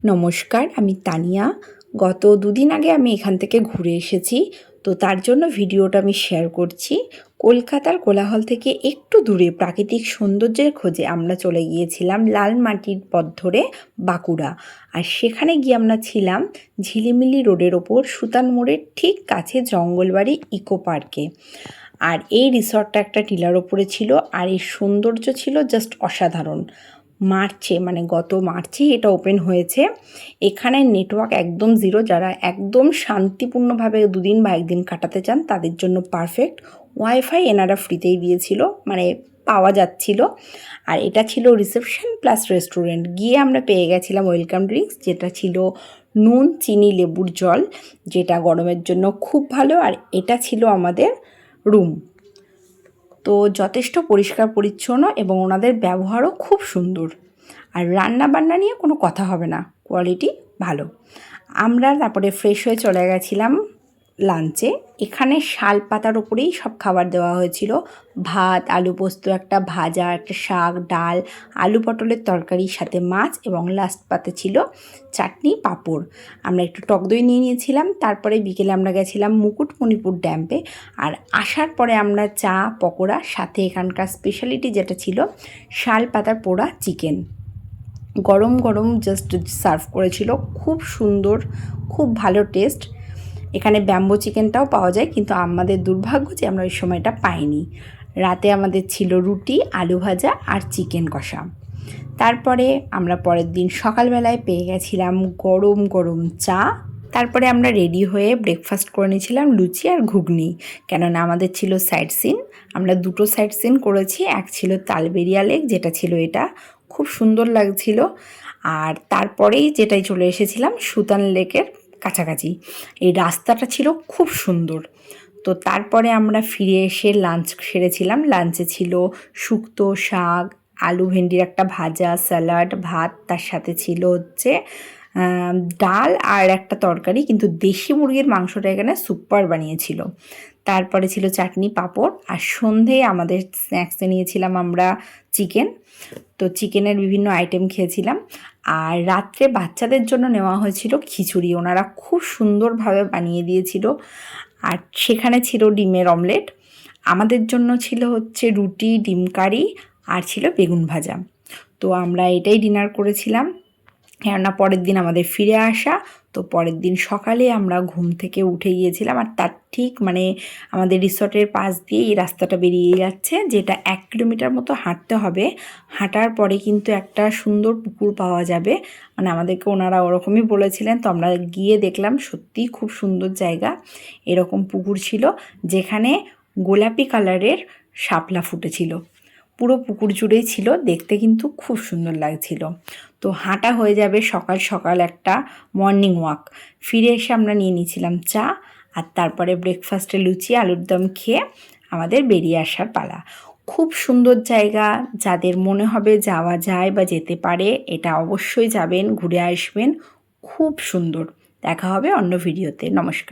নমস্কার, আমি তানিয়া। গত দুদিন আগে আমি এখান থেকে ঘুরে এসেছি, তো তার জন্য ভিডিওটা আমি শেয়ার করছি। কলকাতার কোলাহল থেকে একটু দূরে প্রাকৃতিক সৌন্দর্যের খোঁজে আমরা চলে গিয়েছিলাম লাল মাটির পথ ধরে বাঁকুড়া। আর সেখানে গিয়ে আমরা ছিলাম ঝিলিমিলি রোডের ওপর সুতান মোড়ের ঠিক কাছে জঙ্গলবাড়ি ইকো পার্কে। আর এই রিসর্টটা একটা টিলার ওপরে ছিল, আর এর সৌন্দর্য ছিল জাস্ট অসাধারণ। গত মার্চেই এটা ওপেন হয়েছে। এখানে নেটওয়ার্ক একদম জিরো, যারা একদম শান্তিপূর্ণভাবে দুদিন বা একদিন কাটাতে চান তাদের জন্য পারফেক্ট। ওয়াইফাই এনারা ফ্রিতেই দিয়েছিল, পাওয়া যাচ্ছিল। আর এটা ছিল রিসেপশন প্লাস রেস্টুরেন্ট। গিয়ে আমরা পেয়ে গেছিলাম ওয়েলকাম ড্রিঙ্কস, যেটা ছিল নুন চিনি লেবুর জল, যেটা গরমের জন্য খুব ভালো। আর এটা ছিল আমাদের রুম। তো যথেষ্ট পরিষ্কার পরিচ্ছন্ন এবং ওনাদের ব্যবহারও খুব সুন্দর। আর রান্না বান্না নিয়ে কোনো কথা হবে না, কোয়ালিটি ভালো। আমরা তারপরে ফ্রেশ হয়ে চলে গেছিলাম লাঞ্চে। এখানে শাল পাতার ওপরেই সব খাবার দেওয়া হয়েছিল। ভাত, আলু পোস্ত, একটা ভাজা, একটা শাক, ডাল, আলু পটলের তরকারির সাথে মাছ, এবং লাস্ট পাতে ছিল চাটনি, পাঁপড়। আমরা একটু টক দই নিয়ে নিয়েছিলাম। তারপরে বিকেলে আমরা গেছিলাম মুকুটমণিপুর ড্যাম্পে। আর আসার পরে আমরা চা, পকোড়া, সাথে এখানকার স্পেশালিটি যেটা ছিল শাল পাতার পোড়া চিকেন, গরম গরম জাস্ট সার্ভ করেছিল। খুব সুন্দর, খুব ভালো টেস্ট। এখানে ব্যাম্বো চিকেনটাও পাওয়া যায়, কিন্তু আমাদের দুর্ভাগ্য যে আমরা ওই সময়টা পাইনি। রাতে আমাদের ছিল রুটি, আলু ভাজা আর চিকেন কষা। তারপরে আমরা পরের দিন সকালবেলায় পেয়ে গেছিলাম গরম গরম চা। তারপরে আমরা রেডি হয়ে ব্রেকফাস্ট করে নিয়েছিলাম লুচি আর ঘুগনি, কেননা আমাদের ছিল সাইট সিন। আমরা দুটো সাইট সিন করেছি। এক ছিল তালবেরিয়া লেক, যেটা ছিল এটা, খুব সুন্দর লাগছিল। আর তারপরেই যেটাই চলে এসেছিলাম সুতান লেকের কাছাকাছি। এই রাস্তাটা ছিল খুব সুন্দর। তো তারপরে আমরা ফিরে এসে লাঞ্চ সেরেছিলাম। লাঞ্চে ছিল শুক্তো, শাক, আলু ভেন্ডির একটা ভাজা, স্যালাড, ভাত, তার সাথে ছিল হচ্ছে ডাল আর একটা তরকারি, কিন্তু দেশি মুরগির মাংসটা এখানে সুপার বানিয়েছিল। তারপরে ছিল চাটনি, পাঁপড়। আর সন্ধেয় আমাদের স্ন্যাক্সে নিয়েছিলাম আমরা চিকেন। তো চিকেনের বিভিন্ন আইটেম খেয়েছিলাম। আর রাত্রে বাচ্চাদের জন্য নেওয়া হয়েছিল খিচুড়ি, ওনারা খুব সুন্দরভাবে বানিয়ে দিয়েছিল। আর সেখানে ছিল ডিমের অমলেট। আমাদের জন্য ছিল হচ্ছে রুটি, ডিম কারি, আর ছিল বেগুন ভাজা। তো আমরা এটাই ডিনার করেছিলাম, কেননা পরের দিন আমাদের ফিরে আসা। তো পরের দিন সকালে আমরা ঘুম থেকে উঠে গিয়েছিলাম। আর তার ঠিক আমাদের রিসর্টের পাশ দিয়ে এই রাস্তাটা বেরিয়ে যাচ্ছে, যেটা 1 কিলোমিটার মতো হাঁটতে হবে। হাঁটার পরে কিন্তু একটা সুন্দর পুকুর পাওয়া যাবে, আমাদেরকে ওনারা ওরকমই বলেছিলেন। তো আমরা গিয়ে দেখলাম সত্যিই খুব সুন্দর জায়গা। এরকম পুকুর ছিল, যেখানে গোলাপি কালারের শাপলা ফুটেছিল। পুরো পুকুর জুড়েই ছিল, দেখতে কিন্তু খুব সুন্দর লাগছিল। তো হাঁটা হয়ে যাবে সকাল সকাল একটা মর্নিং ওয়াক। ফিরে এসে আমরা নিয়ে নিয়েছিলাম চা, আর তারপরে ব্রেকফাস্টে লুচি, আলুর দম খেয়ে আমাদের বেরিয়ে আসার পালা। খুব সুন্দর জায়গা, যাদের মনে হবে যাওয়া যায় বা যেতে পারে, এটা অবশ্যই যাবেন, ঘুরে আসবেন। খুব সুন্দর। দেখা হবে অন্য ভিডিওতে। নমস্কার।